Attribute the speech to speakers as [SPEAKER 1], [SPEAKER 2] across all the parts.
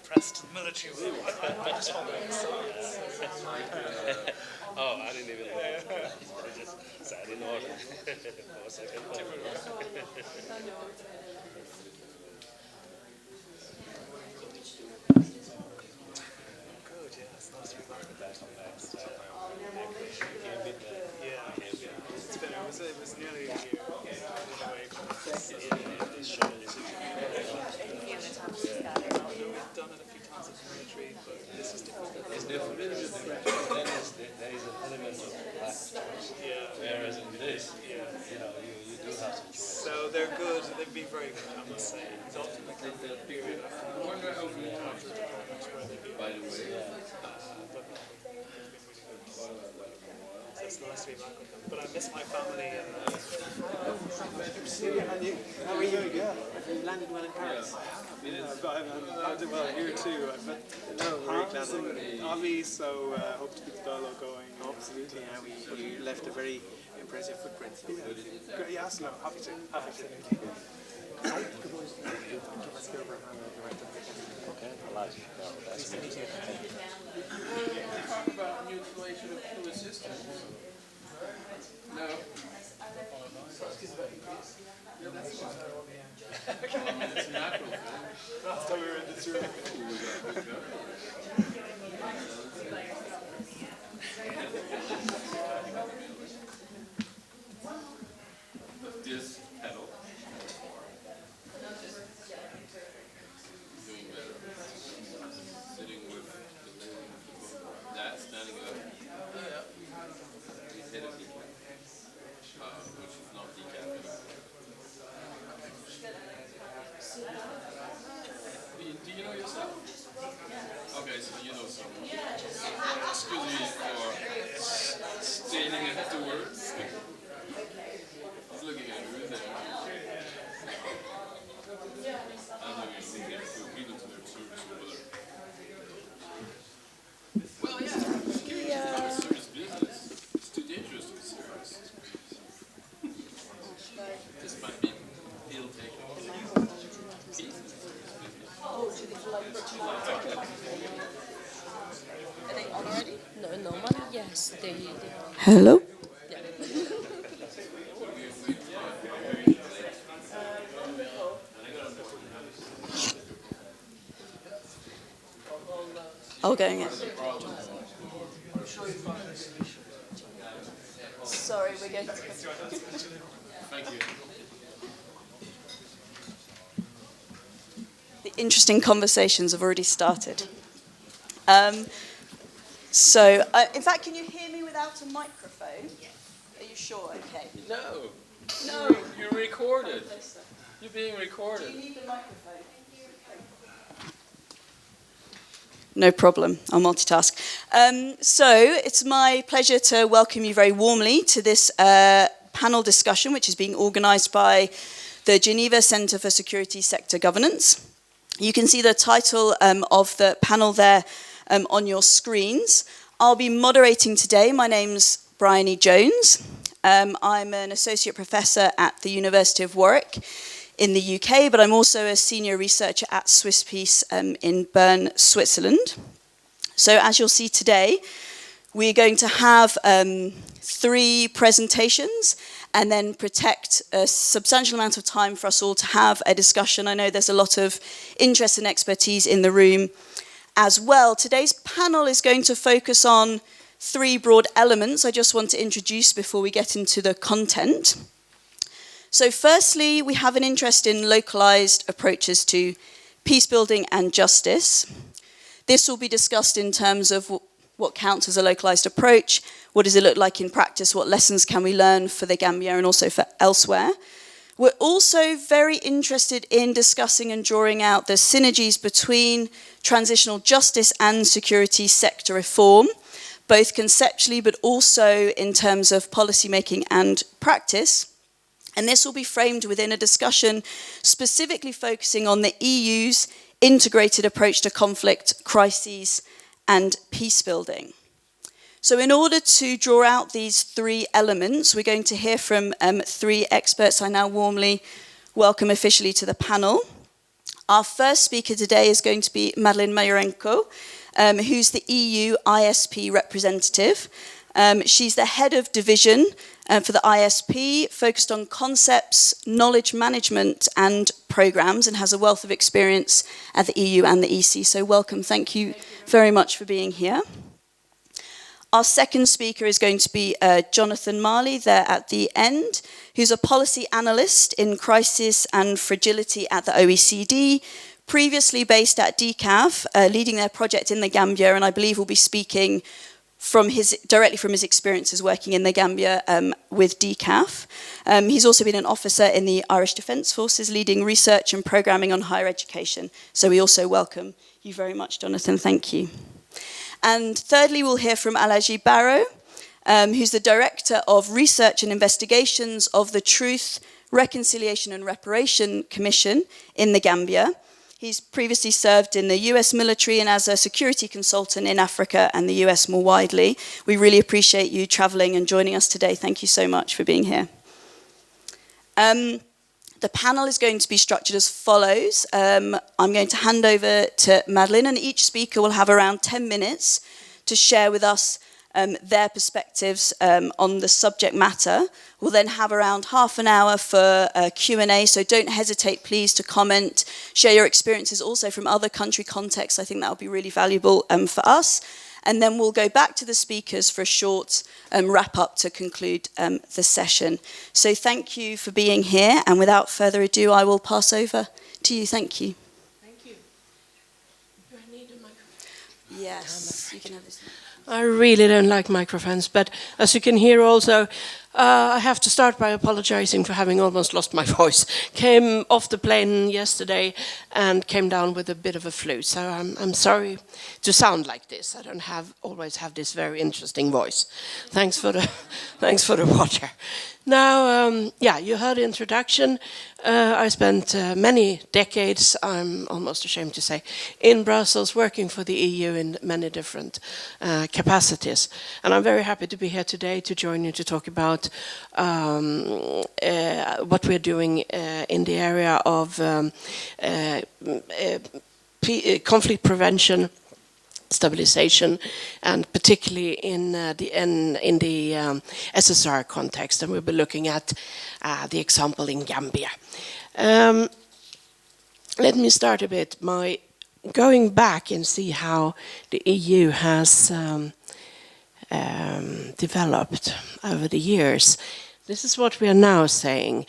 [SPEAKER 1] Pressed military.
[SPEAKER 2] Oh, I didn't even know. They just sat in order for a second.
[SPEAKER 1] Good, yeah, it's nice to be back. It was nearly a year. We've done it a few times in the military, but this is different.
[SPEAKER 2] It's different. Then there is an element of lack of choice.
[SPEAKER 1] Yeah.
[SPEAKER 2] Whereas in this, you do have some choice.
[SPEAKER 1] So they're good. They've been very good, I must say. It's often like a period of
[SPEAKER 2] By the way,
[SPEAKER 1] so it's nice to be back with them. But I miss my family.
[SPEAKER 3] How are you? Yeah, you landed well in Paris.
[SPEAKER 1] I've done well here too. But very glad. So hope to keep the dialogue going.
[SPEAKER 3] Absolutely, you left a very impressive footprint.
[SPEAKER 1] Yes, no, happy to.
[SPEAKER 2] okay, nice to meet you.
[SPEAKER 4] Talk about mutilation of true assistance. No. Yeah, that's it's a natural thing.
[SPEAKER 1] Last time we were in this room.
[SPEAKER 4] This pedal. Doing better. Sitting with the leg, that standing up. Yeah. His head is decap. Which is not decap anymore. Do you know yourself? Okay, so you know someone. Excuse me for stating it to words. He's looking at you, isn't he? I'm looking at you. He looks very serious over there. Well, yeah, security is not a serious business. It's too dangerous to be serious. This might be ill-taken. Peace is a serious business.
[SPEAKER 5] Are they on already? No, normally, yes. They
[SPEAKER 6] Hello?
[SPEAKER 5] yeah.
[SPEAKER 6] Oh, going in. Sorry, we're going to...
[SPEAKER 4] Thank you.
[SPEAKER 6] The interesting conversations have already started. In fact, can you hear me without a microphone? Are you sure? Okay.
[SPEAKER 4] No.
[SPEAKER 6] No.
[SPEAKER 4] You're recorded. You're being recorded.
[SPEAKER 6] Do you need the microphone? No problem, I'll multitask. So it's my pleasure to welcome you very warmly to this panel discussion, which is being organised by the Geneva Centre for Security Sector Governance. You can see the title of the panel there on your screens. I'll be moderating today. My name's Bryony Jones. I'm an associate professor at the University of Warwick in the UK, but I'm also a senior researcher at Swiss Peace in Bern, Switzerland. So as you'll see today, we're going to have 3 presentations and then protect a substantial amount of time for us all to have a discussion. I know there's a lot of interest and expertise in the room as well. Today's panel is going to focus on 3 broad elements I just want to introduce before we get into the content. So firstly, we have an interest in localized approaches to peace building and justice. This will be discussed in terms of what counts as a localized approach, what does it look like in practice, what lessons can we learn for the Gambia and also for elsewhere. We're also very interested in discussing and drawing out the synergies between transitional justice and security sector reform, both conceptually but also in terms of policy making and practice. And this will be framed within a discussion specifically focusing on the EU's integrated approach to conflict, crises, and peace building. So in order to draw out these 3 elements, we're going to hear from 3 experts I now warmly welcome officially to the panel. Our first speaker today is going to be Madeleine Mayorenko, who's the EU ISP representative. She's the head of division for the ISP, focused on concepts, knowledge management and programs, and has a wealth of experience at the EU and the EC. So welcome, thank you very much for being here. Our second speaker is going to be Jonathan Malley, there at the end, who's a policy analyst in crisis and fragility at the OECD, previously based at DCAF, leading their project in the Gambia, and I believe will be speaking directly from his experiences working in the Gambia with DCAF. He's also been an officer in the Irish Defence Forces, leading research and programming on higher education. So we also welcome you very much, Jonathan. Thank you. And thirdly, we'll hear from Alaji Barrow, who's the Director of Research and Investigations of the Truth, Reconciliation and Reparations Commission in the Gambia. He's previously served in the US military and as a security consultant in Africa and the US more widely. We really appreciate you traveling and joining us today. Thank you so much for being here. The panel is going to be structured as follows. I'm going to hand over to Madeleine, and each speaker will have around 10 minutes to share with us their perspectives on the subject matter. We'll then have around half an hour for Q&A, so don't hesitate, please, to comment, share your experiences also from other country contexts. I think that will be really valuable for us. And then we'll go back to the speakers for a short wrap-up to conclude the session. So thank you for being here, and without further ado, I will pass over to you. Thank you.
[SPEAKER 7] Thank you. Do I need a microphone?
[SPEAKER 6] Yes, you can have this.
[SPEAKER 7] I really don't like microphones, but as you can hear also, I have to start by apologizing for having almost lost my voice. Came off the plane yesterday and came down with a bit of a flu, so I'm sorry to sound like this. I don't always have this very interesting voice. Thanks for the water. Now, you heard the introduction. I spent many decades, I'm almost ashamed to say, in Brussels working for the EU in many different capacities. And I'm very happy to be here today to join you to talk about what we're doing in the area of conflict prevention, stabilization, and particularly in the SSR context, and we'll be looking at the example in Gambia. Let me start a bit by going back and see how the EU has developed over the years. This is what we are now saying.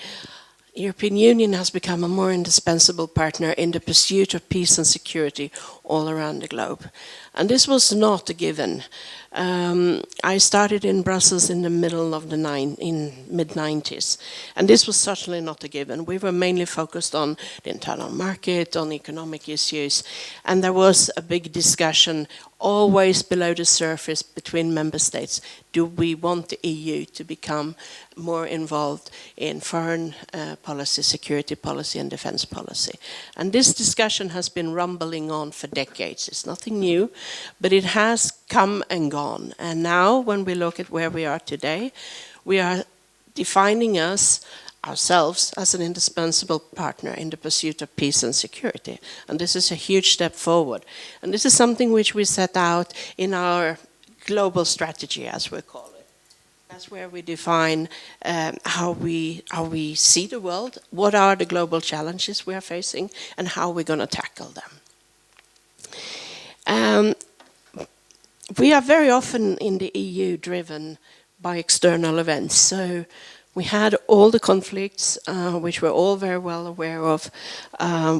[SPEAKER 7] The European Union has become a more indispensable partner in the pursuit of peace and security all around the globe. And this was not a given. I started in Brussels in the middle of the mid-90s, and this was certainly not a given. We were mainly focused on the internal market, on economic issues, and there was a big discussion always below the surface between member states. Do we want the EU to become more involved in foreign policy, security policy and defense policy? And this discussion has been rumbling on for decades. It's nothing new, but it has come and gone. And now when we look at where we are today, we are defining ourselves as an indispensable partner in the pursuit of peace and security. And this is a huge step forward. And this is something which we set out in our global strategy, as we call it. That's where we define how we see the world, what are the global challenges we are facing, and how we're going to tackle them. We are very often in the EU driven by external events. So we had all the conflicts, which we're all very well aware of,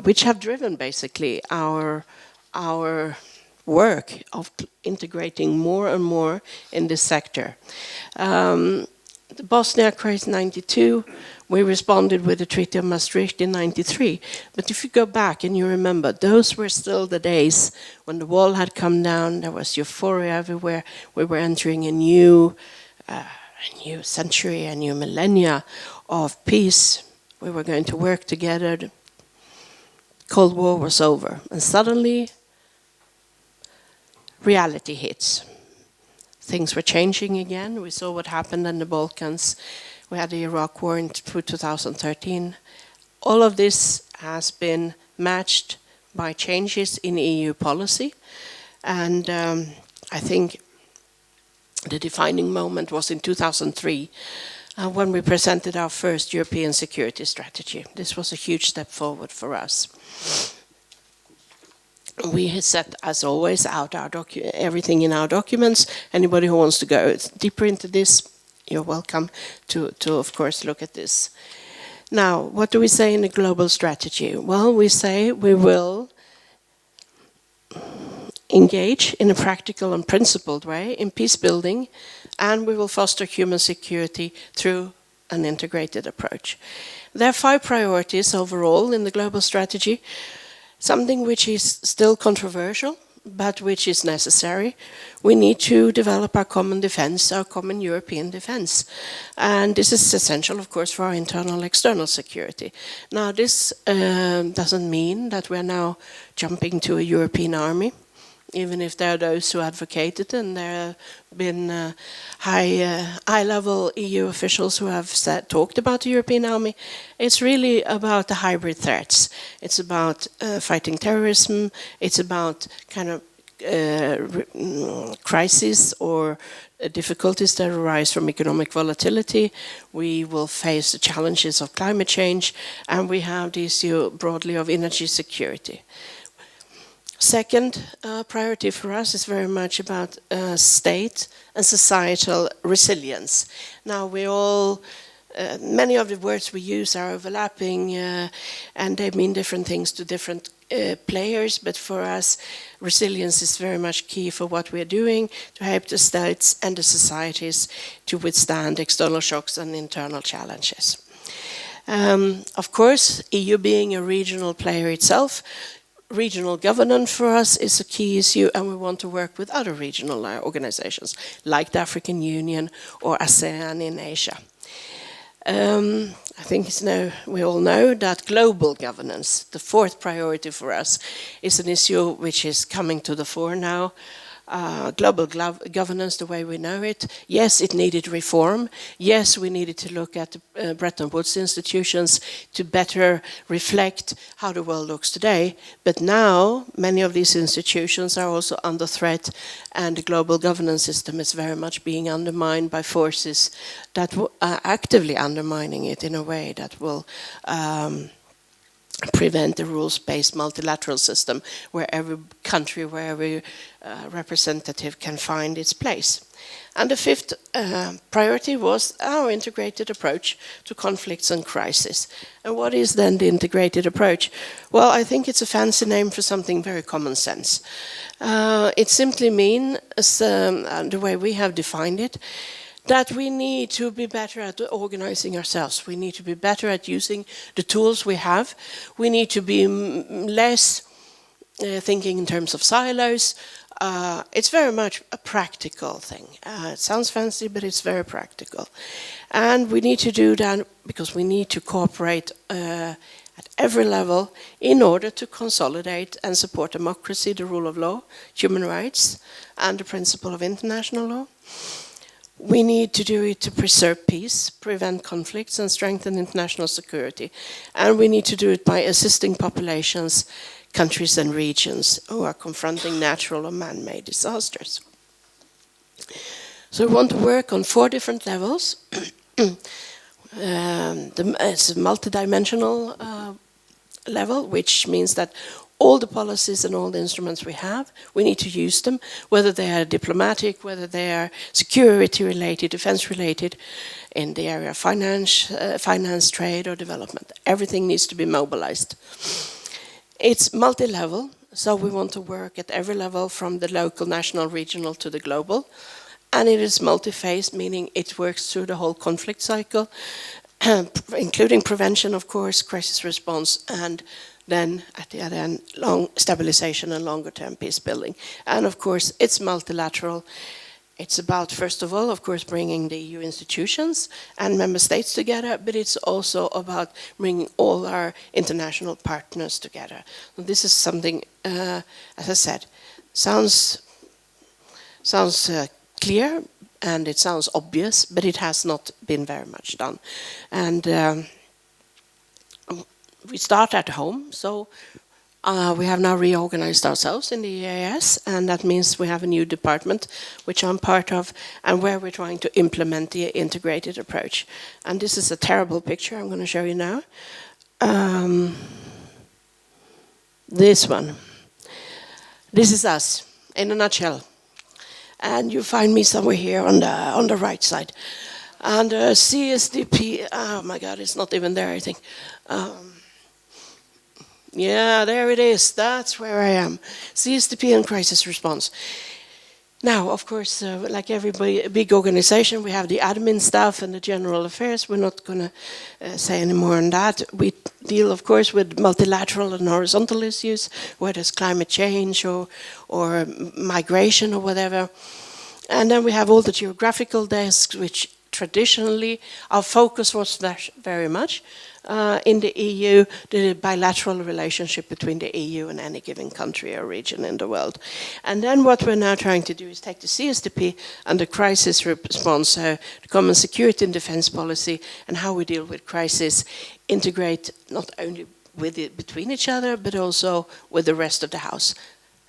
[SPEAKER 7] which have driven basically our work of integrating more and more in this sector. The Bosnia crisis in '92, we responded with the Treaty of Maastricht in '93. But if you go back and you remember, those were still the days when the wall had come down, there was euphoria everywhere, we were entering a new century, a new millennia of peace. We were going to work together. The Cold War was over. And suddenly, reality hits. Things were changing again. We saw what happened in the Balkans. We had the Iraq War in 2013. All of this has been matched by changes in EU policy, and I think the defining moment was in 2003 when we presented our first European security strategy. This was a huge step forward for us. We had set, as always, out our everything in our documents. Anybody who wants to go deeper into this, you're welcome to of course, look at this. Now, what do we say in the global strategy? Well, we say we will engage in a practical and principled way in peace building, and we will foster human security through an integrated approach. There are 5 priorities overall in the global strategy, something which is still controversial, but which is necessary. We need to develop our common defense, our common European defense. And this is essential, of course, for our internal and external security. Now, this doesn't mean that we're now jumping to a European army, even if there are those who advocate it, and there have been high-level EU officials who have talked about the European army. It's really about the hybrid threats. It's about fighting terrorism. It's about kind of crises or difficulties that arise from economic volatility. We will face the challenges of climate change, and we have the issue broadly of energy security. Second priority for us is very much about state and societal resilience. Now, we all, many of the words we use are overlapping and they mean different things to different players, but for us, resilience is very much key for what we're doing to help the states and the societies to withstand external shocks and internal challenges. Of course, EU being a regional player itself, regional governance for us is a key issue, and we want to work with other regional organizations like the African Union or ASEAN in Asia. I think we all know that global governance, the 4th priority for us, is an issue which is coming to the fore now. Global governance, the way we know it, yes, it needed reform. Yes, we needed to look at the Bretton Woods institutions to better reflect how the world looks today. But now, many of these institutions are also under threat, and the global governance system is very much being undermined by forces that are actively undermining it in a way that will prevent the rules-based multilateral system where every country, where every representative can find its place. And the 5th priority was our integrated approach to conflicts and crises. And what is then the integrated approach? Well, I think it's a fancy name for something very common sense. It simply means, the way we have defined it, that we need to be better at organizing ourselves. We need to be better at using the tools we have. We need to be less thinking in terms of silos. It's very much a practical thing. It sounds fancy, but it's very practical. And we need to do that because we need to cooperate at every level in order to consolidate and support democracy, the rule of law, human rights, and the principle of international law. We need to do it to preserve peace, prevent conflicts, and strengthen international security. And we need to do it by assisting populations, countries, and regions who are confronting natural or man-made disasters. So we want to work on 4 different levels. It's a multidimensional level, which means that all the policies and all the instruments we have, we need to use them, whether they are diplomatic, whether they are security-related, defense-related, in the area of finance, trade, or development. Everything needs to be mobilized. It's multi-level, so we want to work at every level from the local, national, regional to the global. And it is multi-phase, meaning it works through the whole conflict cycle, including prevention, of course, crisis response, and then at the other end, long stabilization and longer-term peace building. And of course, it's multilateral. It's about, first of all, of course, bringing the EU institutions and member states together, but it's also about bringing all our international partners together. And this is something, as I said, sounds clear and it sounds obvious, but it has not been very much done. And we start at home. So we have now reorganized ourselves in the EAS, and that means we have a new department, which I'm part of, and where we're trying to implement the integrated approach. And this is a terrible picture I'm going to show you now. This one. This is us, in a nutshell. And you find me somewhere here on the right side. And CSDP, oh my God, it's not even there, I think. Yeah, there it is. That's where I am. CSDP and crisis response. Now, of course, like every big organization, we have the admin staff and the general affairs. We're not going to say any more on that. We deal, of course, with multilateral and horizontal issues, whether it's climate change or migration or whatever. And then we have all the geographical desks, which traditionally our focus was very much in the EU, the bilateral relationship between the EU and any given country or region in the world. And then what we're now trying to do is take the CSDP and the crisis response, the common security and defense policy, and how we deal with crisis, integrate not only with it between each other, but also with the rest of the house.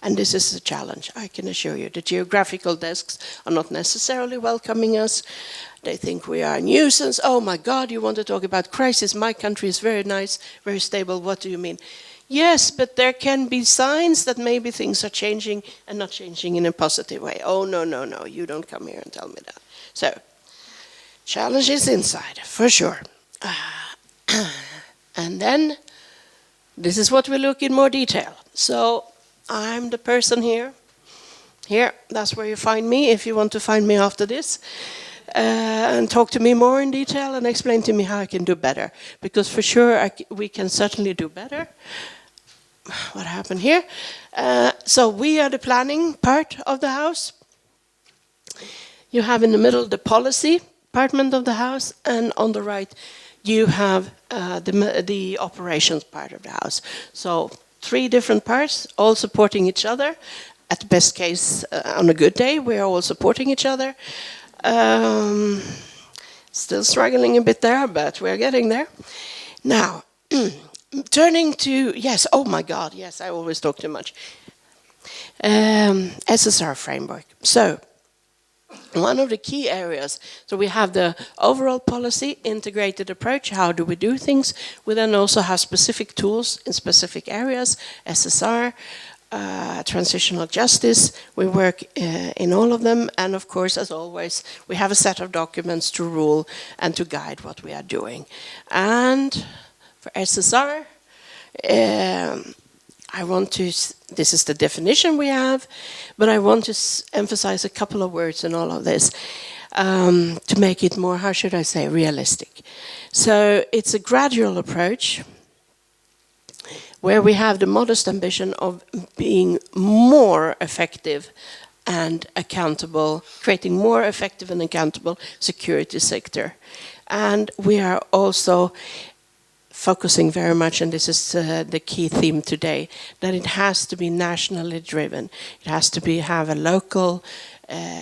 [SPEAKER 7] And this is a challenge, I can assure you. The geographical desks are not necessarily welcoming us. They think we are a nuisance. Oh my God, you want to talk about crisis? My country is very nice, very stable. What do you mean? Yes, but there can be signs that maybe things are changing and not changing in a positive way. Oh, no, no, no, you don't come here and tell me that. So, challenge is inside, for sure. And then, this is what we look in more detail. So, I'm the person here. Here, that's where you find me if you want to find me after this. And talk to me more in detail and explain to me how I can do better. Because for sure, we can certainly do better. What happened here? So we are the planning part of the house. You have in the middle the policy department of the house, and on the right you have the operations part of the house. So 3 different parts, all supporting each other. At the best case, on a good day, we are all supporting each other. Still struggling a bit there, but we're getting there. Now, turning to, yes, oh my God, yes, I always talk too much. SSR framework. So, one of the key areas, so we have the overall policy, integrated approach, how do we do things? We then also have specific tools in specific areas, SSR, transitional justice, we work in all of them, and of course, as always, we have a set of documents to rule and to guide what we are doing. And for SSR, I want to, this is the definition we have, but I want to emphasize a couple of words in all of this to make it more, how should I say, realistic. So it's a gradual approach where we have the modest ambition of being more effective and accountable, creating more effective and accountable security sector. And we are also focusing very much, and this is the key theme today, that it has to be nationally driven. It has to have a local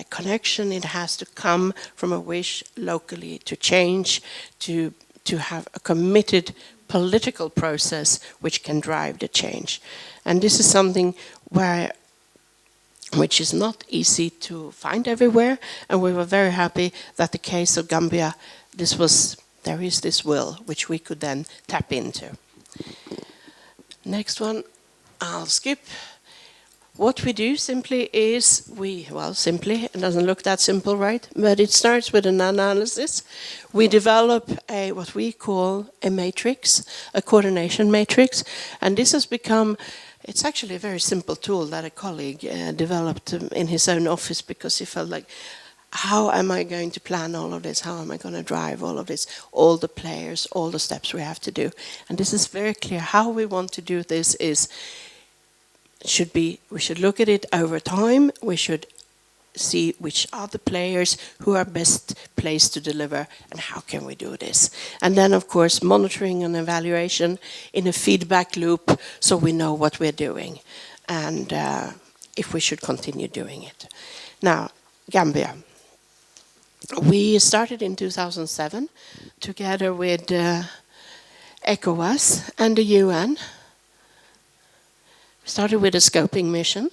[SPEAKER 7] connection. It has to come from a wish locally to change, to have a committed political process which can drive the change. And this is something which is not easy to find everywhere, and we were very happy that the case of Gambia, there is this will which we could then tap into. Next one, I'll skip. What we do simply is, simply, it doesn't look that simple, right? But it starts with an analysis. We develop what we call a matrix, a coordination matrix, and this has become, it's actually a very simple tool that a colleague developed in his own office because he felt like, how am I going to plan all of this? How am I going to drive all of this? All the players, all the steps we have to do. And this is very clear. How we want to do this is, we should look at it over time. We should see which are the players who are best placed to deliver and how can we do this. And then, of course, monitoring and evaluation in a feedback loop so we know what we're doing and if we should continue doing it. Now, Gambia. We started in 2007 together with ECOWAS and the UN. We started with a scoping mission,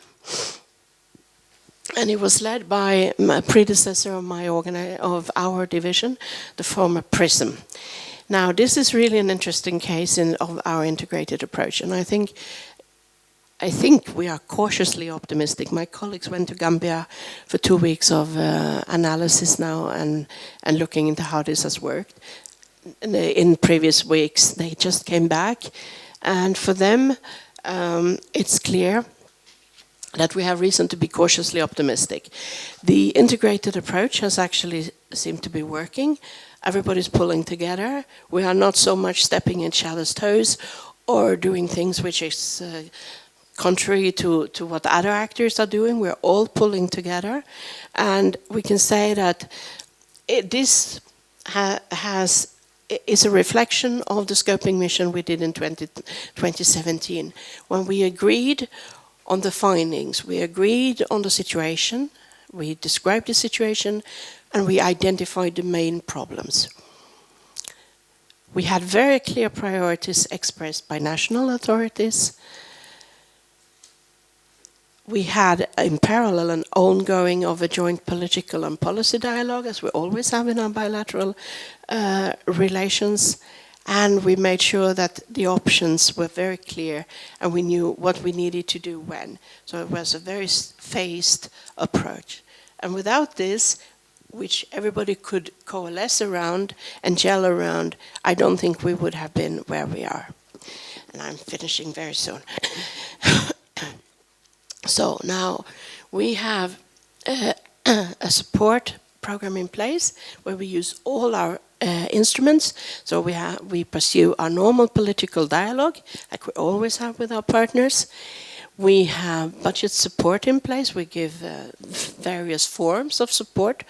[SPEAKER 7] and it was led by a predecessor of our division, the former PRISM. Now, this is really an interesting case of our integrated approach, and I think we are cautiously optimistic. My colleagues went to Gambia for 2 weeks of analysis now and looking into how this has worked. In previous weeks, they just came back, and for them, it's clear that we have reason to be cautiously optimistic. The integrated approach has actually seemed to be working. Everybody's pulling together. We are not so much stepping in each other's toes or doing things which is contrary to what other actors are doing. We're all pulling together. And we can say that this is a reflection of the scoping mission we did in 2017, when we agreed on the findings, we agreed on the situation, we described the situation, and we identified the main problems. We had very clear priorities expressed by national authorities. We had, in parallel, an ongoing of a joint political and policy dialogue, as we always have in our bilateral relations. And we made sure that the options were very clear and we knew what we needed to do when. So it was a very phased approach. And without this, which everybody could coalesce around and gel around, I don't think we would have been where we are. And I'm finishing very soon. So now we have a support program in place where we use all our instruments. So we pursue our normal political dialogue, like we always have with our partners. We have budget support in place. We give various forms of support,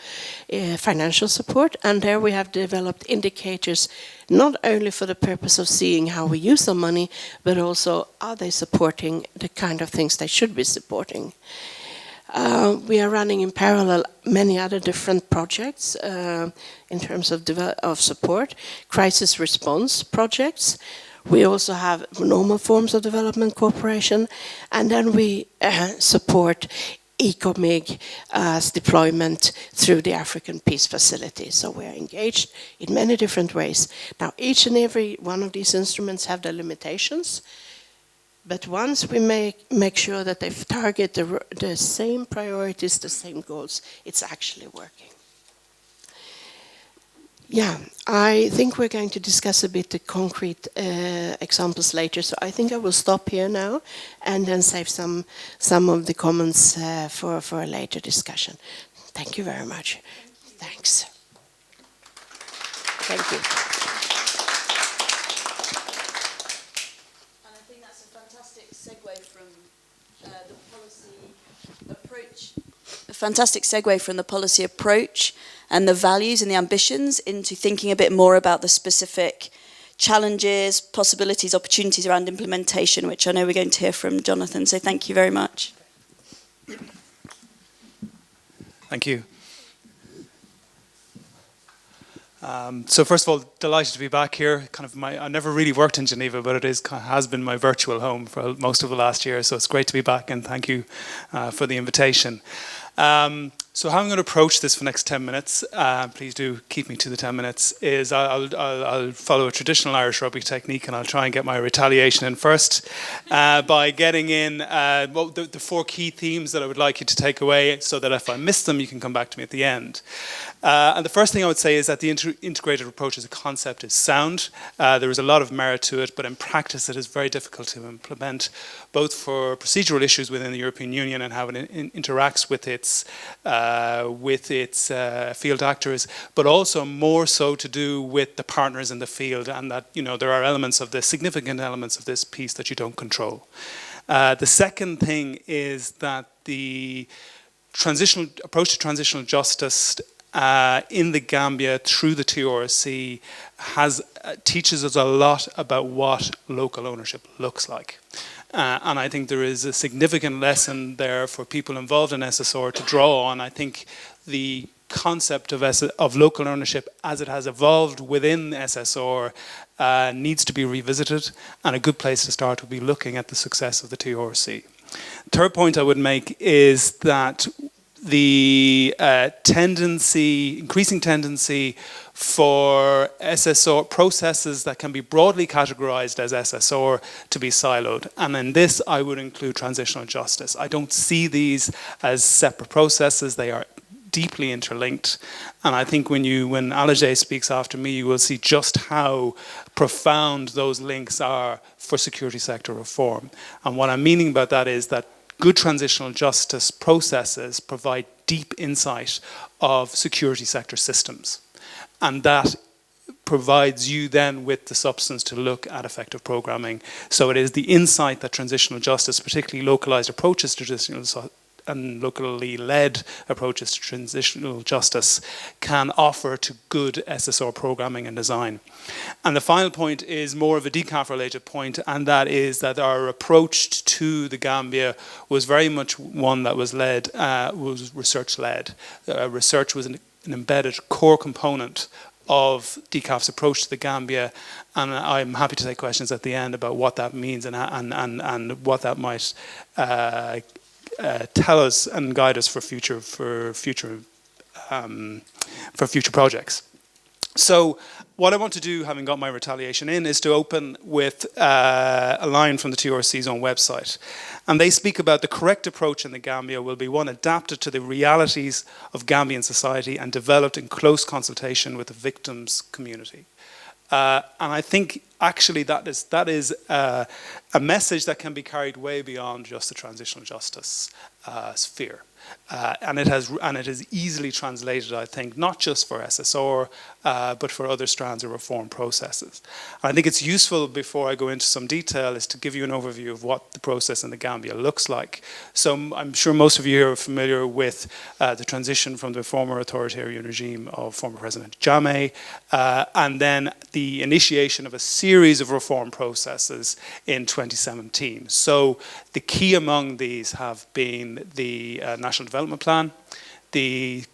[SPEAKER 7] financial support, and there we have developed indicators not only for the purpose of seeing how we use the money, but also are they supporting the kind of things they should be supporting. We are running in parallel many other different projects in terms of support, crisis response projects. We also have normal forms of development cooperation, and then we support ECOMIG's deployment through the African Peace Facility. So we are engaged in many different ways. Now, each and every one of these instruments have their limitations, but once we make sure that they target the same priorities, the same goals, it's actually working. Yeah, I think we're going to discuss a bit the concrete examples later, so I think I will stop here now and then save some of the comments for a later discussion. Thank you very much. Thanks. Thank you.
[SPEAKER 6] And I think that's a fantastic segue from the policy approach. A fantastic segue from the policy approach and the values and the ambitions into thinking a bit more about the specific challenges, possibilities, opportunities around implementation, which I know we're going to hear from Jonathan. So thank you very much.
[SPEAKER 1] Thank you. So first of all, delighted to be back here. I never really worked in Geneva, but has been my virtual home for most of the last year. So it's great to be back, and thank you for the invitation. So how I'm going to approach this for the next 10 minutes, please do keep me to the 10 minutes, is I'll follow a traditional Irish rugby technique, and I'll try and get my retaliation in first by getting in the 4 key themes that I would like you to take away, so that if I miss them, you can come back to me at the end. And the first thing I would say is that the integrated approach as a concept is sound. There is a lot of merit to it, but in practice it is very difficult to implement, both for procedural issues within the European Union and how it interacts with its field actors, but also more so to do with the partners in the field, and that there are significant elements of this piece that you don't control. The second thing is that the transitional approach to transitional justice in the Gambia through the TRC teaches us a lot about what local ownership looks like. And I think there is a significant lesson there for people involved in SSR to draw on. I think the concept of local ownership as it has evolved within SSR needs to be revisited, and a good place to start would be looking at the success of the TRC. Third point I would make is that the increasing tendency for SSR processes that can be broadly categorized as SSR to be siloed. And in this, I would include transitional justice. I don't see these as separate processes. They are deeply interlinked. And I think when Alajay speaks after me, you will see just how profound those links are for security sector reform. And what I'm meaning about that is that good transitional justice processes provide deep insight of security sector systems. And that provides you then with the substance to look at effective programming. So it is the insight that transitional justice, particularly localized approaches to transitional and locally led approaches to transitional justice, can offer to good SSR programming and design. And the final point is more of a decaf related point, and that is that our approach to the Gambia was very much one that was led, was research led. Research was an embedded core component of DCAF's approach to the Gambia, and I'm happy to take questions at the end about what that means and what that might tell us and guide us for future projects. So what I want to do, having got my retaliation in, is to open with a line from the TRC's own website. And they speak about the correct approach in the Gambia will be one adapted to the realities of Gambian society and developed in close consultation with the victims' community. And I think actually that is a message that can be carried way beyond just the transitional justice sphere. And it is easily translated, I think, not just for SSR, but for other strands of reform processes. And I think it's useful, before I go into some detail, is to give you an overview of what the process in the Gambia looks like. So I'm sure most of you are familiar with the transition from the former authoritarian regime of former President Jammeh, and then the initiation of a series of reform processes in 2017. So the key among these have been the National Development Plan, the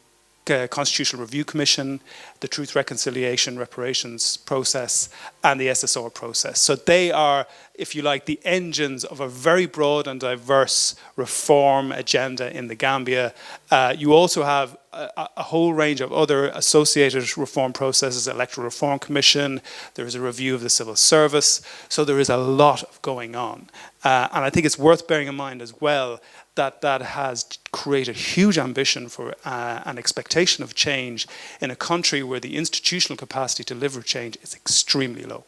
[SPEAKER 1] Constitutional Review Commission, the Truth, Reconciliation, Reparations process, and the SSR process. So they are, if you like, the engines of a very broad and diverse reform agenda in the Gambia. You also have a whole range of other associated reform processes, Electoral Reform Commission, there is a review of the civil service, so there is a lot going on. And I think it's worth bearing in mind as well that that has created huge ambition for an expectation of change in a country where the institutional capacity to deliver change is extremely low.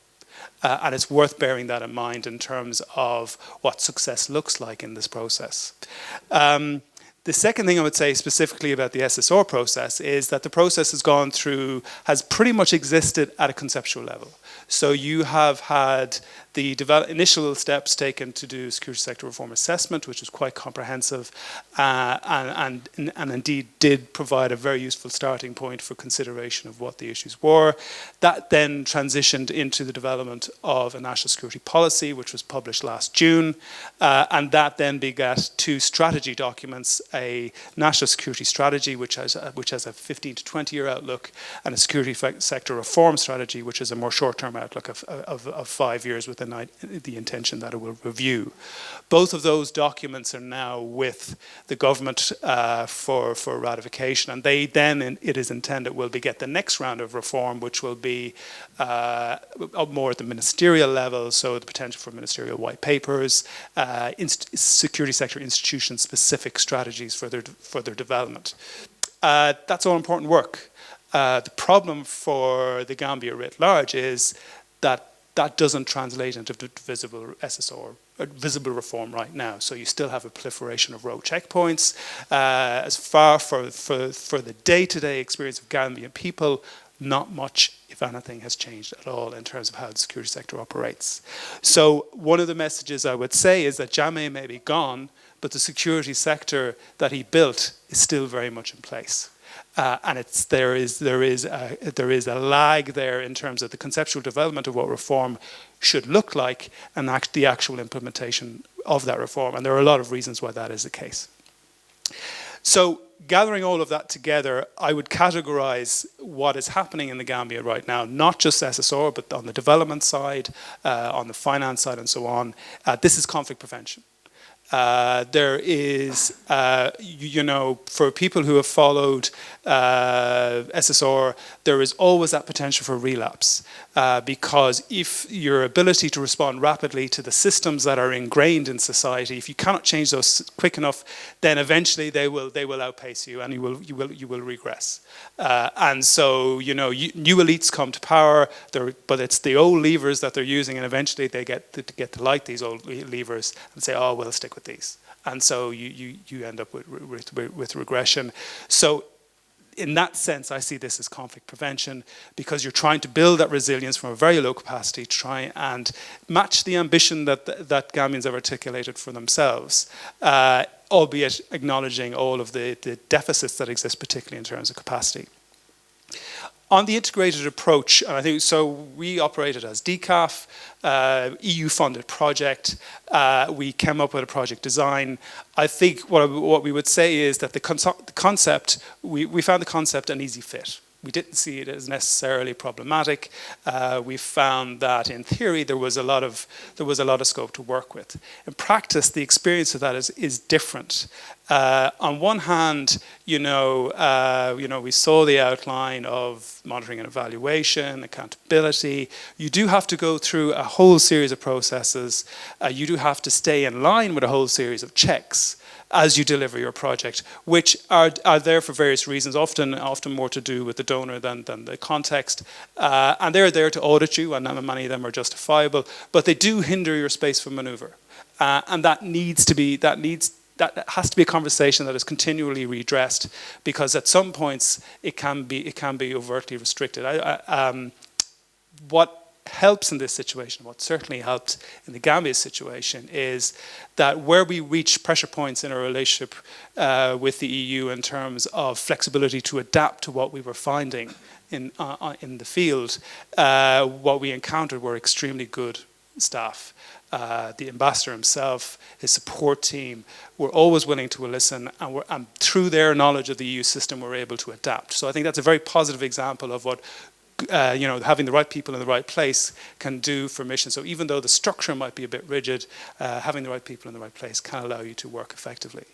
[SPEAKER 1] And it's worth bearing that in mind in terms of what success looks like in this process. The second thing I would say specifically about the SSR process is that the process has pretty much existed at a conceptual level. So you have had the initial steps taken to do security sector reform assessment, which was quite comprehensive, and indeed did provide a very useful starting point for consideration of what the issues were. That then transitioned into the development of a national security policy, which was published last June, and that then begat two strategy documents: a national security strategy, which has a 15 to 20 year outlook, and a security sector reform strategy, which is a more short-term outlook of 5 years with the intention that it will review. Both of those documents are now with the government for ratification, and they then, it is intended, will beget the next round of reform, which will be more at the ministerial level, so the potential for ministerial white papers, security sector institution-specific strategies for their development. That's all important work. The problem for the Gambia writ large is that that doesn't translate into visible SSR, visible reform right now. So you still have a proliferation of road checkpoints. As far for the day-to-day experience of Gambian people, not much, if anything, has changed at all in terms of how the security sector operates. So one of the messages I would say is that Jammeh may be gone, but the security sector that he built is still very much in place. And there is a lag there in terms of the conceptual development of what reform should look like and the actual implementation of that reform. And there are a lot of reasons why that is the case. So gathering all of that together, I would categorize what is happening in the Gambia right now, not just SSR, but on the development side, on the finance side, and so on. This is conflict prevention. There is, for people who have followed SSR, there is always that potential for relapse. Because if your ability to respond rapidly to the systems that are ingrained in society, if you cannot change those quick enough, then eventually they will outpace you, and you will regress. And so new elites come to power, but it's the old levers that they're using, and eventually they get to like these old levers and say, oh, we'll stick with these. And so you end up with regression. So in that sense, I see this as conflict prevention, because you're trying to build that resilience from a very low capacity to try and match the ambition that Gambians have articulated for themselves, albeit acknowledging all of the deficits that exist, particularly in terms of capacity. On the integrated approach, and I think so, we operated as DCAF, EU-funded project. We came up with a project design. I think what we would say is that the concept, we found the concept an easy fit. We didn't see it as necessarily problematic. We found that in theory there was a lot of scope to work with. In practice, the experience of that is different. On one hand, we saw the outline of monitoring and evaluation, accountability. You do have to go through a whole series of processes. You do have to stay in line with a whole series of checks as you deliver your project, which are there for various reasons, often more to do with the donor than the context. And they're there to audit you, and many of them are justifiable, but they do hinder your space for maneuver. And that has to be a conversation that is continually redressed, because at some points it can be overtly restricted. What helps in this situation, what certainly helped in the Gambia situation, is that where we reach pressure points in our relationship with the EU in terms of flexibility to adapt to what we were finding in the field, what we encountered were extremely good staff. The ambassador himself, his support team, were always willing to listen, and through their knowledge of the EU system, were able to adapt. So I think that's a very positive example of what having the right people in the right place can do for missions. So even though the structure might be a bit rigid, having the right people in the right place can allow you to work effectively.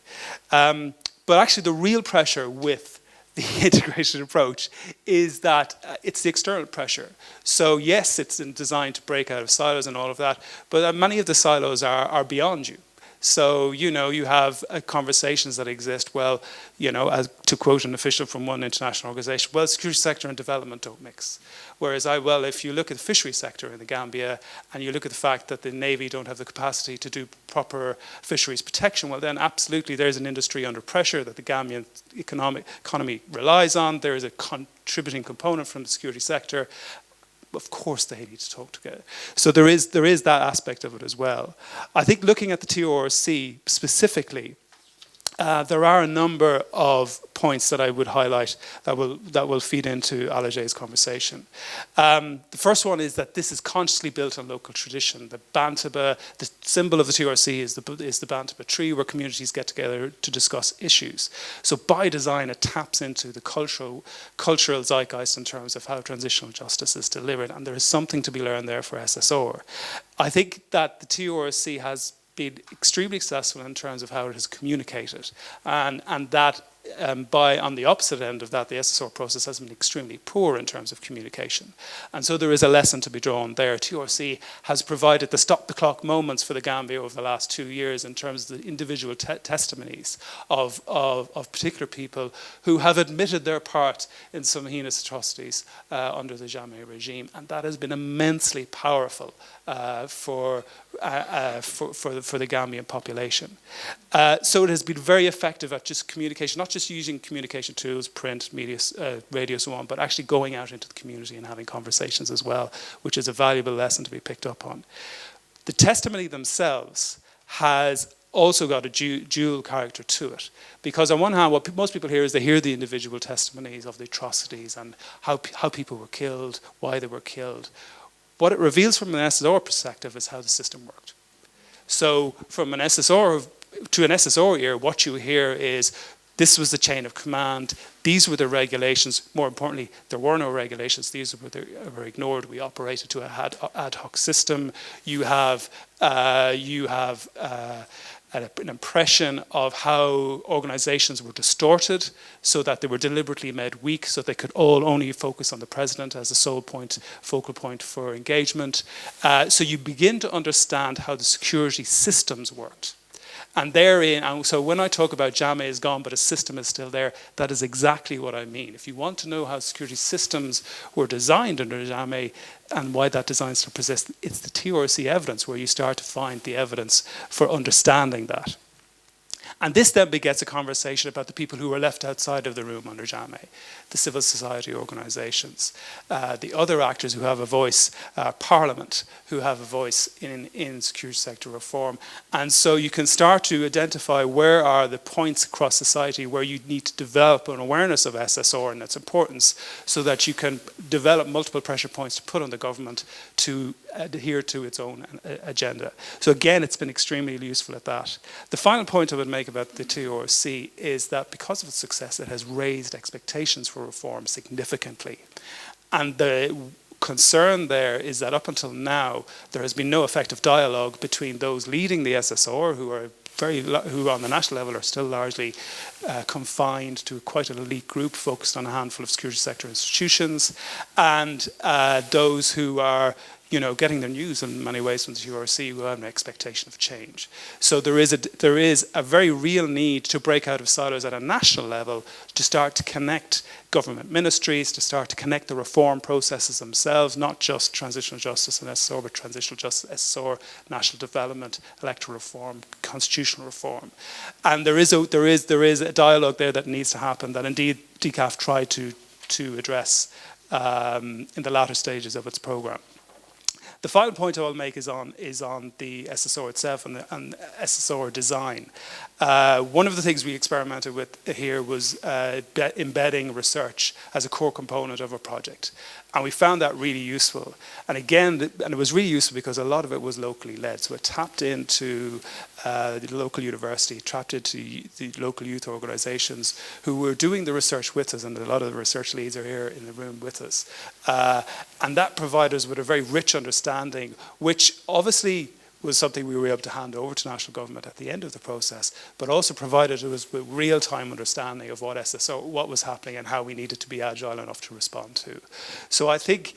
[SPEAKER 1] But actually the real pressure with the integrated approach is that it's the external pressure. So yes, it's designed to break out of silos and all of that, but many of the silos are beyond you. So, you have conversations that exist, well, as to quote an official from one international organization, well, security sector and development don't mix. Whereas if you look at the fishery sector in the Gambia, and you look at the fact that the Navy don't have the capacity to do proper fisheries protection, well then absolutely there's an industry under pressure that the Gambian economy relies on. There is a contributing component from the security sector. Of course they need to talk together. So there is that aspect of it as well. I think looking at the TORC specifically, there are a number of points that I would highlight that will feed into Alajay's conversation. The first one is that this is consciously built on local tradition. The Bantaba, the symbol of the TRC is the Bantaba tree, where communities get together to discuss issues. So by design, it taps into the cultural zeitgeist in terms of how transitional justice is delivered, and there is something to be learned there for SSR. I think that the TRC has been extremely successful in terms of how it has communicated, and that on the opposite end of that, the SSR process has been extremely poor in terms of communication. And so there is a lesson to be drawn there. TRC has provided the stop-the-clock moments for the Gambia over the last 2 years in terms of the individual testimonies of particular people who have admitted their part in some heinous atrocities under the Jammeh regime. And that has been immensely powerful for the Gambian population. So it has been very effective at just communication, not just using communication tools, print, media, radio, so on, but actually going out into the community and having conversations as well, which is a valuable lesson to be picked up on. The testimony themselves has also got a dual character to it, because on one hand, what most people hear is they hear the individual testimonies of the atrocities and how people were killed, why they were killed. What it reveals from an SSR perspective is how the system worked. So from an SSR to an SSR ear, what you hear is This was the chain of command. These were the regulations. More importantly, there were no regulations. These were ignored. We operated to a ad hoc system. You have an impression of how organizations were distorted so that they were deliberately made weak so they could all only focus on the president as the sole focal point for engagement. So you begin to understand how the security systems worked. And therein, and so when I talk about JAME is gone but a system is still there, that is exactly what I mean. If you want to know how security systems were designed under JAME and why that design still persists, it's the TRC evidence where you start to find the evidence for understanding that. And this then begets a conversation about the people who were left outside of the room under JAME, the civil society organizations, the other actors who have a voice, Parliament, who have a voice in security sector reform. And so you can start to identify where are the points across society where you need to develop an awareness of SSR and its importance so that you can develop multiple pressure points to put on the government to adhere to its own agenda. So again, it's been extremely useful at that. The final point I would make about the TRC is that because of its success, it has raised expectations for reform significantly. And the concern there is that up until now, there has been no effective dialogue between those leading the SSR, who on the national level are still largely confined to quite an elite group focused on a handful of security sector institutions, and those who are getting their news in many ways from the TRC who have an expectation of change. So there is a very real need to break out of silos at a national level to start to connect government ministries, to start to connect the reform processes themselves, not just transitional justice and SSR, but transitional justice, SSR, national development, electoral reform, constitutional reform. And there is a dialogue there that needs to happen that indeed DCAF tried to address in the latter stages of its programme. The final point I will make is on the SSR itself and SSR design. One of the things we experimented with here was embedding research as a core component of a project. And we found that really useful. And again, it was really useful because a lot of it was locally led. So it tapped into the local university, tapped into the local youth organizations who were doing the research with us, and a lot of the research leads are here in the room with us. And that provided us with a very rich understanding, which obviously was something we were able to hand over to national government at the end of the process, but also provided us with real-time understanding of what was happening and how we needed to be agile enough to respond to. So I think,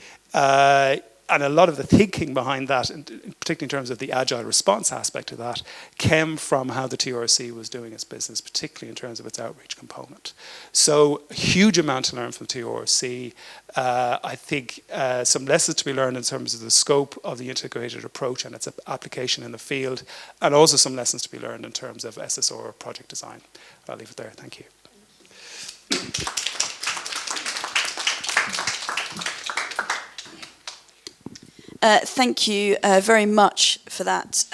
[SPEAKER 1] and a lot of the thinking behind that, particularly in terms of the agile response aspect of that, came from how the TRC was doing its business, particularly in terms of its outreach component. So a huge amount to learn from TRC. I think some lessons to be learned in terms of the scope of the integrated approach and its application in the field, and also some lessons to be learned in terms of SSR project design. I'll leave it there. Thank you.
[SPEAKER 6] Thank you very much for that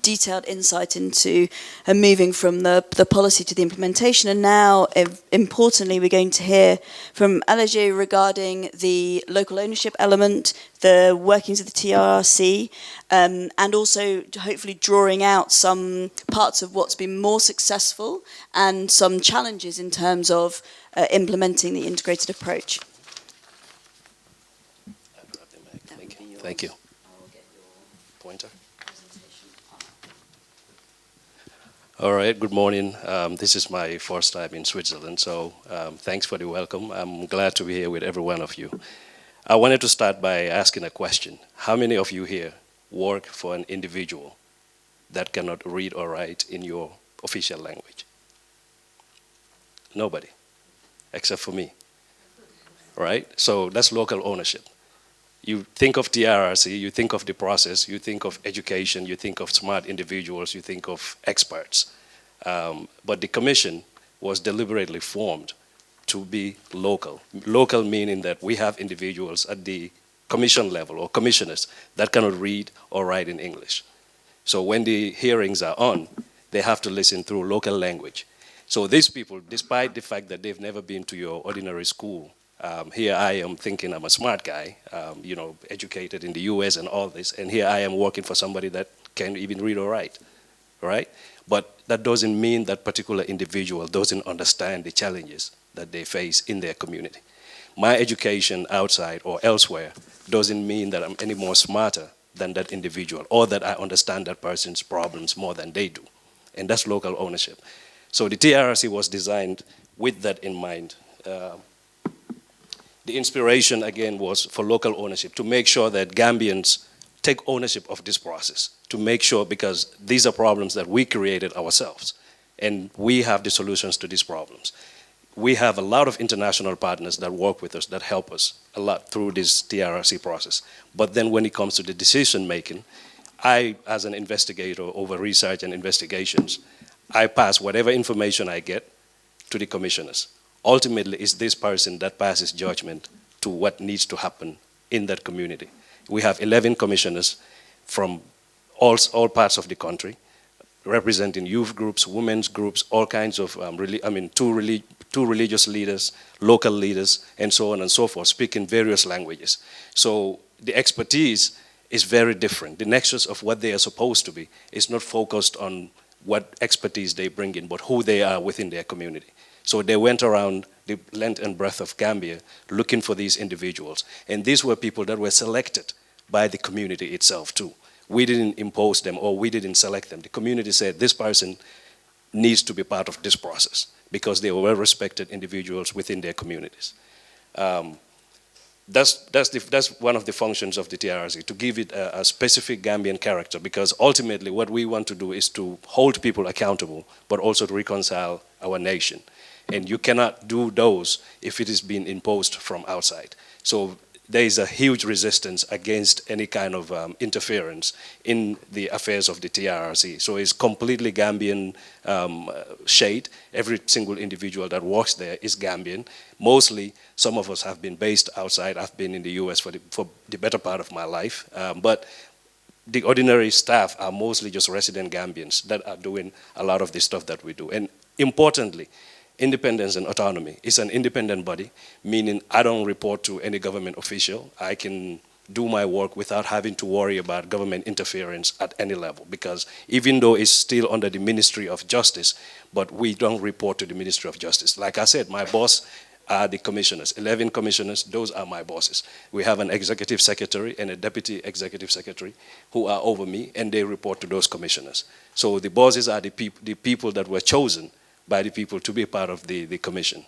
[SPEAKER 6] detailed insight into moving from the policy to the implementation. And now, importantly, we're going to hear from Alege regarding the local ownership element, the workings of the TRC, and also hopefully drawing out some parts of what's been more successful and some challenges in terms of implementing the integrated approach.
[SPEAKER 2] Thank you. Pointer. All right, good morning. This is my first time in Switzerland, so thanks for the welcome. I'm glad to be here with every one of you. I wanted to start by asking a question. How many of you here work for an individual that cannot read or write in your official language? Nobody, except for me, right? So that's local ownership. You think of TRC, you think of the process, you think of education, you think of smart individuals, you think of experts. But the commission was deliberately formed to be local. Local meaning that we have individuals at the commission level or commissioners that cannot read or write in English. So when the hearings are on, they have to listen through local language. So these people, despite the fact that they've never been to your ordinary school, here I am thinking I'm a smart guy, educated in the US and all this, and here I am working for somebody that can't even read or write. right? But that doesn't mean that particular individual doesn't understand the challenges that they face in their community. My education outside or elsewhere doesn't mean that I'm any more smarter than that individual or that I understand that person's problems more than they do. And that's local ownership. So the TRC was designed with that in mind. The inspiration, again, was for local ownership, to make sure that Gambians take ownership of this process, to make sure, because these are problems that we created ourselves, and we have the solutions to these problems. We have a lot of international partners that work with us, that help us a lot through this TRC process. But then when it comes to the decision making, I, as an investigator over research and investigations, I pass whatever information I get to the commissioners. Ultimately, it's this person that passes judgment to what needs to happen in that community. We have 11 commissioners from all parts of the country, representing youth groups, women's groups, all kinds of, two religious leaders, local leaders, and so on and so forth, speaking various languages. So the expertise is very different. The nexus of what they are supposed to be is not focused on what expertise they bring in, but who they are within their community. So they went around the length and breadth of Gambia looking for these individuals. And these were people that were selected by the community itself too. We didn't impose them or we didn't select them. The community said this person needs to be part of this process because they were well-respected individuals within their communities. That's one of the functions of the TRC, to give it a specific Gambian character, because ultimately what we want to do is to hold people accountable, but also to reconcile our nation. And you cannot do those if it is being imposed from outside. So there is a huge resistance against any kind of interference in the affairs of the TRC. So it's completely Gambian shade. Every single individual that works there is Gambian. Mostly, some of us have been based outside. I've been in the US for the better part of my life. But the ordinary staff are mostly just resident Gambians that are doing a lot of the stuff that we do. And importantly, independence and autonomy is an independent body, meaning I don't report to any government official. I can do my work without having to worry about government interference at any level, because even though it's still under the Ministry of Justice, but we don't report to the Ministry of Justice. Like I said, my boss are the commissioners, 11 commissioners, those are my bosses. We have an executive secretary and a deputy executive secretary who are over me, and they report to those commissioners. So the bosses are the people that were chosen by the people to be part of the commission.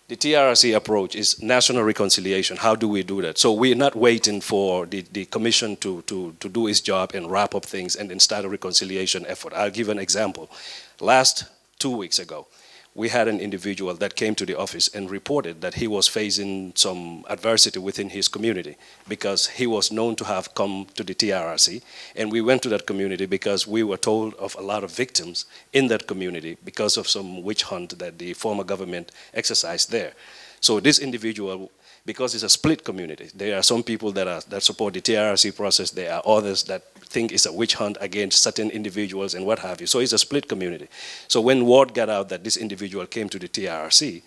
[SPEAKER 2] The TRC approach is national reconciliation. How do we do that? So we're not waiting for the commission to do its job and wrap up things and then start a reconciliation effort. I'll give an example. Last 2 weeks ago, we had an individual that came to the office and reported that he was facing some adversity within his community because he was known to have come to the TRC. And we went to that community because we were told of a lot of victims in that community because of some witch hunt that the former government exercised there. So this individual, because it's a split community, there are some people that support the TRC process, there are others that think it's a witch hunt against certain individuals and what have you. So it's a split community. So when word got out that this individual came to the TRC,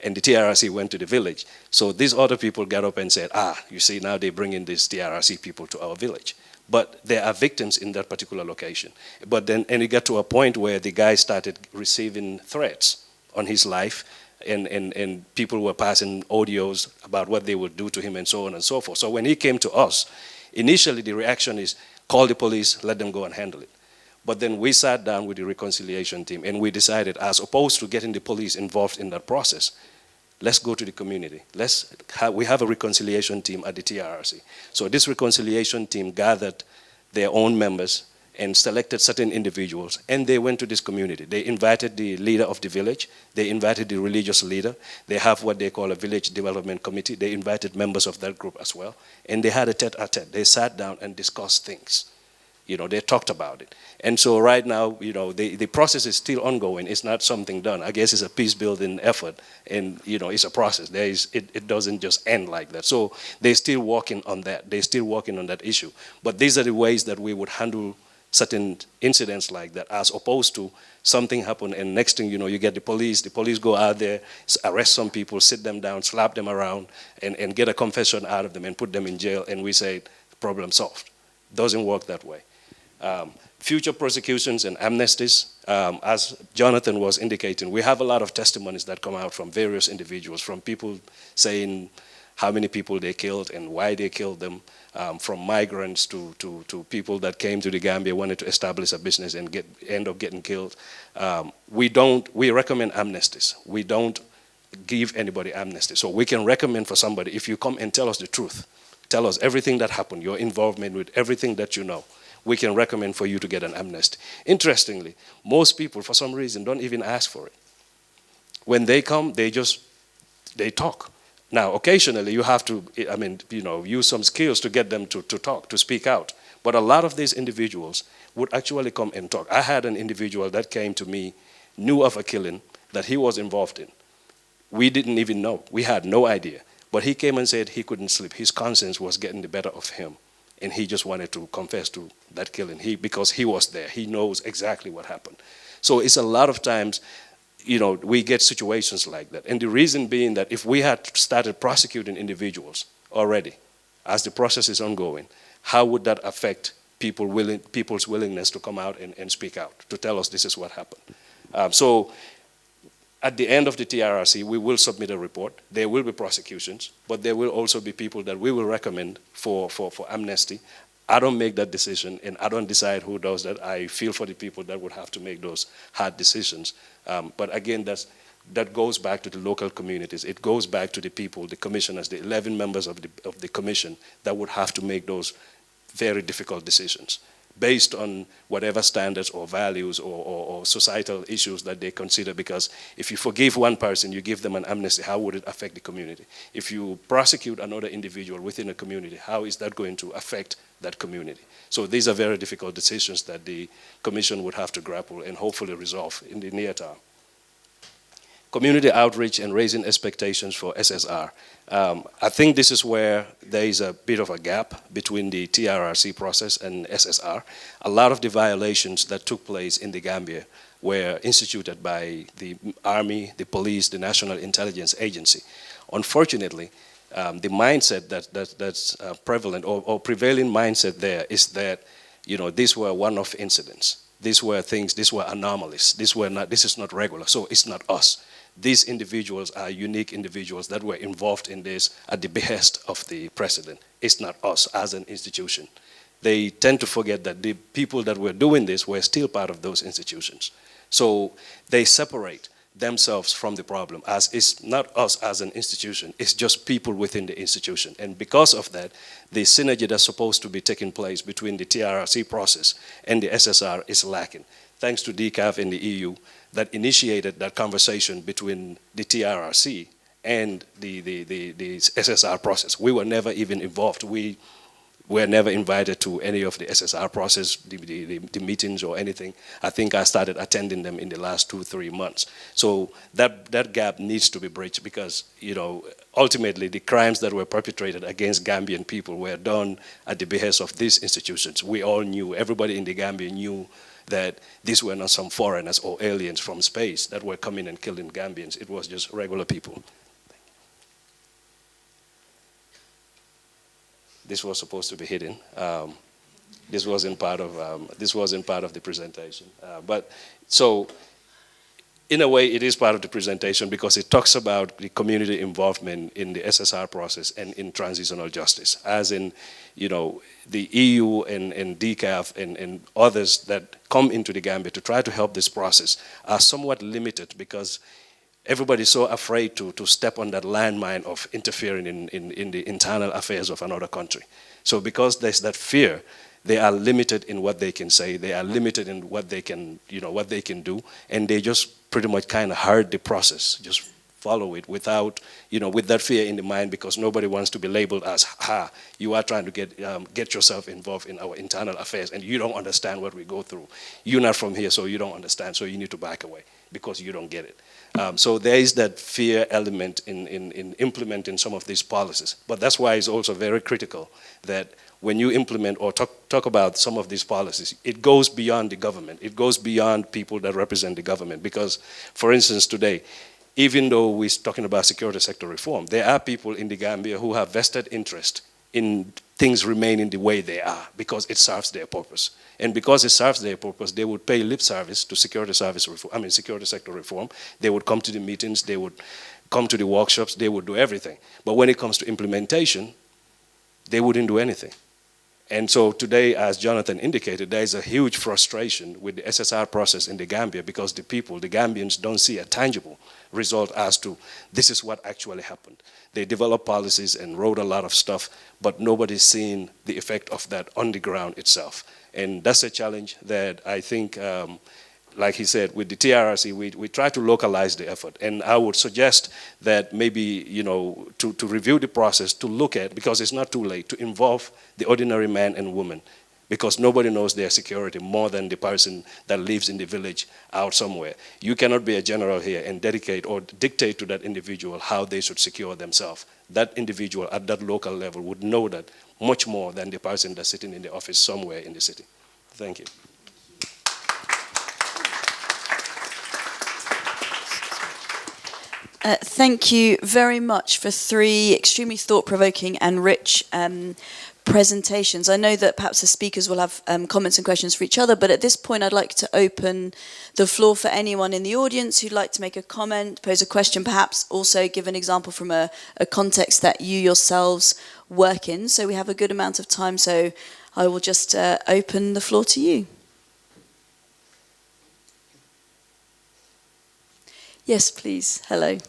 [SPEAKER 2] and the TRC went to the village, so these other people got up and said, you see, now they bring in these TRC people to our village. But there are victims in that particular location. But then, and it got to a point where the guy started receiving threats on his life, and people were passing audios about what they would do to him and so on and so forth. So when he came to us, initially the reaction is, call the police, let them go and handle it. But then we sat down with the reconciliation team and we decided, as opposed to getting the police involved in that process, let's go to the community. We have a reconciliation team at the TRC. So this reconciliation team gathered their own members and selected certain individuals, and they went to this community. They invited the leader of the village, they invited the religious leader, they have what they call a village development committee, they invited members of that group as well, and they had a tete-a-tete. They sat down and discussed things. They talked about it. And so right now, the process is still ongoing. It's not something done. I guess it's a peace-building effort, and it's a process. It doesn't just end like that. So they're still working on that. They're still working on that issue. But these are the ways that we would handle certain incidents like that, as opposed to something happen and next thing you know, you get the police go out there, arrest some people, sit them down, slap them around, and get a confession out of them and put them in jail, and we say, problem solved. Doesn't work that way. Future prosecutions and amnesties, as Jonathan was indicating, we have a lot of testimonies that come out from various individuals, from people saying how many people they killed and why they killed them, from migrants to people that came to the Gambia, wanted to establish a business and end up getting killed. We recommend amnesties. We don't give anybody amnesty. So we can recommend for somebody, if you come and tell us the truth, tell us everything that happened, your involvement with everything that you know, we can recommend for you to get an amnesty. Interestingly, most people, for some reason, don't even ask for it. When they come, they talk. Now, occasionally, you have to, use some skills to get them to talk, to speak out. But a lot of these individuals would actually come and talk. I had an individual that came to me, knew of a killing that he was involved in. We didn't even know. We had no idea. But he came and said he couldn't sleep. His conscience was getting the better of him. And he just wanted to confess to that killing because he was there. He knows exactly what happened. So it's a lot of times, we get situations like that. And the reason being that if we had started prosecuting individuals already, as the process is ongoing, how would that affect people's willingness to come out and speak out, to tell us this is what happened? So at the end of the TRRC, we will submit a report. There will be prosecutions, but there will also be people that we will recommend for amnesty. I don't make that decision, and I don't decide who does that. I feel for the people that would have to make those hard decisions. But again, that goes back to the local communities. It goes back to the people, the commissioners, the 11 members of the commission that would have to make those very difficult decisions, based on whatever standards or values or societal issues that they consider. Because if you forgive one person, you give them an amnesty, how would it affect the community? If you prosecute another individual within a community, how is that going to affect that community? So these are very difficult decisions that the Commission would have to grapple and hopefully resolve in the near term. Community outreach and raising expectations for SSR. I think this is where there is a bit of a gap between the TRRC process and SSR. A lot of the violations that took place in the Gambia were instituted by the Army, the police, the National Intelligence Agency. Unfortunately, the mindset that's prevalent or prevailing mindset there is that, these were one-off incidents. These were things, these were anomalies. This is not regular, so it's not us. These individuals are unique individuals that were involved in this at the behest of the president. It's not us as an institution. They tend to forget that the people that were doing this were still part of those institutions. So they separate themselves from the problem, as it's not us as an institution, it's just people within the institution. And because of that, the synergy that's supposed to be taking place between the TRRC process and the SSR is lacking. Thanks to DCAF and the EU, that initiated that conversation between the TRRC and the SSR process. We were never even involved. We were never invited to any of the SSR process, the meetings or anything. I think I started attending them in the last 2-3 months. So that gap needs to be bridged because, ultimately the crimes that were perpetrated against Gambian people were done at the behest of these institutions. We all knew, everybody in the Gambia knew that these were not some foreigners or aliens from space that were coming and killing Gambians. It was just regular people. This was supposed to be hidden. This wasn't part of the presentation. But so, in a way, it is part of the presentation because it talks about the community involvement in the SSR process and in transitional justice, as in, the EU and DCAF and others that come into the Gambia to try to help this process are somewhat limited because everybody's so afraid to step on that landmine of interfering in the internal affairs of another country. So because there's that fear, they are limited in what they can say, they are limited in what they can, what they can do, and they just pretty much kind of herd the process, just follow it without, with that fear in the mind, because nobody wants to be labeled as, you are trying to get yourself involved in our internal affairs and you don't understand what we go through. You're not from here, so you don't understand, so you need to back away because you don't get it. So there is that fear element in implementing some of these policies. But that's why it's also very critical that when you implement or talk about some of these policies, it goes beyond the government. It goes beyond people that represent the government. Because, for instance, today, even though we're talking about security sector reform, there are people in the Gambia who have vested interest in things remaining the way they are because it serves their purpose. And because it serves their purpose, they would pay lip service to security sector reform. They would come to the meetings, they would come to the workshops, they would do everything. But when it comes to implementation, they wouldn't do anything. And so today, as Jonathan indicated, there is a huge frustration with the SSR process in the Gambia because the people, the Gambians, don't see a tangible result as to this is what actually happened. They developed policies and wrote a lot of stuff, but nobody's seen the effect of that on the ground itself. And that's a challenge that I think, like he said, with the TRRC, we try to localize the effort. And I would suggest that maybe, you know, to review the process, to look at, because it's not too late, to involve the ordinary man and woman, because nobody knows their security more than the person that lives in the village out somewhere. You cannot be a general here and dedicate or dictate to that individual how they should secure themselves. That individual at that local level would know that much more than the person that's sitting in the office somewhere in the city. Thank you.
[SPEAKER 6] Thank you very much for 3 extremely thought-provoking and rich presentations. I know that perhaps the speakers will have comments and questions for each other, but at this point I'd like to open the floor for anyone in the audience who'd like to make a comment, pose a question, perhaps also give an example from a context that you yourselves work in. So we have a good amount of time, so I will just open the floor to you. Yes, please. Hello.